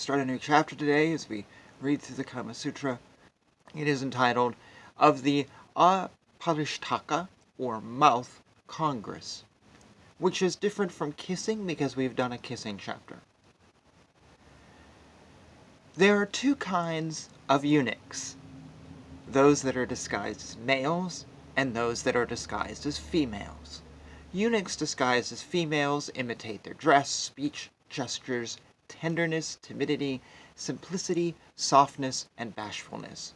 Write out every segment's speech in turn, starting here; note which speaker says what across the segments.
Speaker 1: start a new chapter today as we read through the Kama Sutra. It is entitled, Of the Aparishtaka, or Mouth Congress, which is different from kissing because we've done a kissing chapter. There are two kinds of eunuchs, those that are disguised as males and those that are disguised as females. Eunuchs disguised as females imitate their dress, speech, gestures, tenderness, timidity, simplicity, softness, and bashfulness.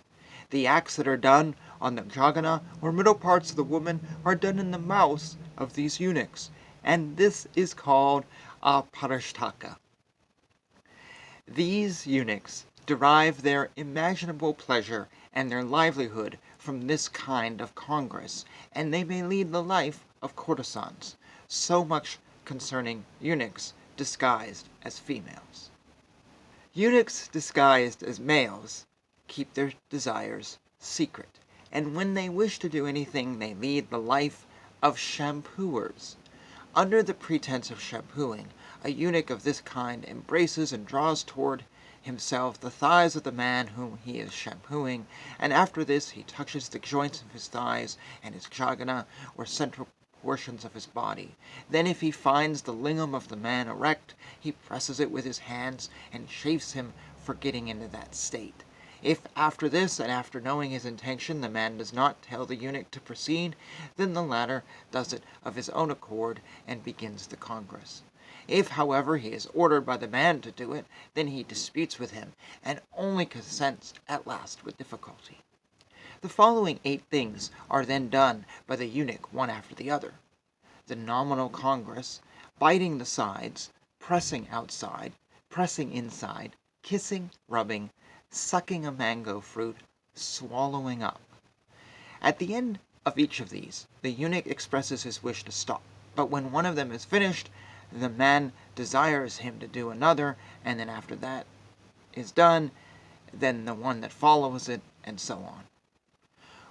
Speaker 1: The acts that are done on the jagana, or middle parts of the woman, are done in the mouths of these eunuchs, and this is called aparishtaka. These eunuchs derive their imaginable pleasure and their livelihood from this kind of congress, and they may lead the life of courtesans. So much concerning eunuchs disguised as females. Eunuchs disguised as males keep their desires secret, and when they wish to do anything, they lead the life of shampooers. Under the pretense of shampooing, a eunuch of this kind embraces and draws toward himself the thighs of the man whom he is shampooing, and after this he touches the joints of his thighs and his jagana, or central portions of his body. Then if he finds the lingam of the man erect, he presses it with his hands and chafes him for getting into that state. If after this, and after knowing his intention, the man does not tell the eunuch to proceed, then the latter does it of his own accord and begins the congress. If, however, he is ordered by the man to do it, then he disputes with him, and only consents at last with difficulty. The following 8 things are then done by the eunuch one after the other: the nominal congress, biting the sides, pressing outside, pressing inside, kissing, rubbing, sucking a mango fruit, swallowing up. At the end of each of these, the eunuch expresses his wish to stop, but when one of them is finished, the man desires him to do another, and then after that is done, then the one that follows it, and so on.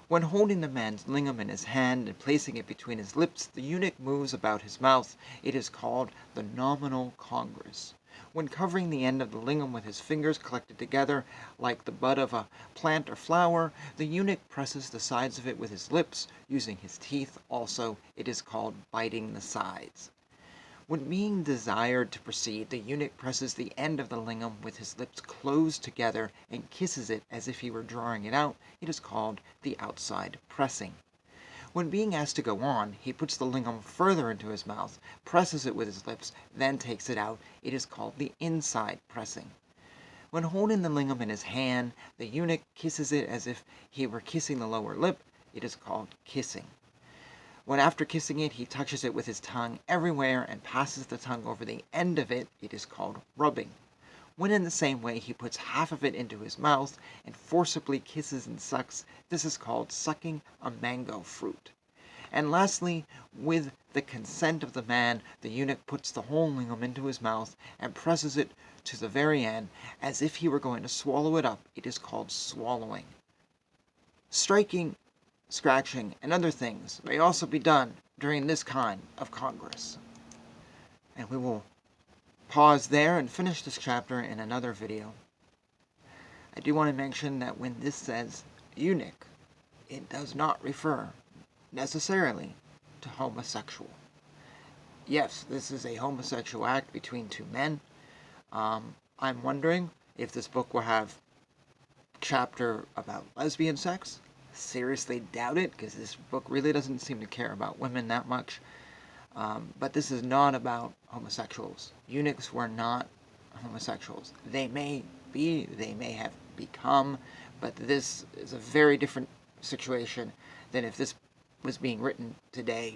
Speaker 1: When holding the man's lingam in his hand and placing it between his lips, the eunuch moves about his mouth. It is called the nominal congress. When covering the end of the lingam with his fingers collected together, like the bud of a plant or flower, the eunuch presses the sides of it with his lips, using his teeth also. It is called biting the sides. When being desired to proceed, the eunuch presses the end of the lingam with his lips closed together and kisses it as if he were drawing it out. It is called the outside pressing. When being asked to go on, he puts the lingam further into his mouth, presses it with his lips, then takes it out. It is called the inside pressing. When holding the lingam in his hand, the eunuch kisses it as if he were kissing the lower lip. It is called kissing. When after kissing it, he touches it with his tongue everywhere and passes the tongue over the end of it, it is called rubbing. When in the same way he puts half of it into his mouth and forcibly kisses and sucks, this is called sucking a mango fruit. And lastly, with the consent of the man, the eunuch puts the whole lingam into his mouth and presses it to the very end as if he were going to swallow it up. It is called swallowing. Striking, scratching, and other things may also be done during this kind of congress. And we will pause there and finish this chapter in another video. I do want to mention that when this says eunuch, it does not refer necessarily to homosexual. Yes, this is a homosexual act between 2 men. I'm wondering if this book will have a chapter about lesbian sex. Seriously doubt it, because this book really doesn't seem to care about women that much. But this is not about homosexuals. Eunuchs were not homosexuals. They may be, they may have become, but this is a very different situation than if this was being written today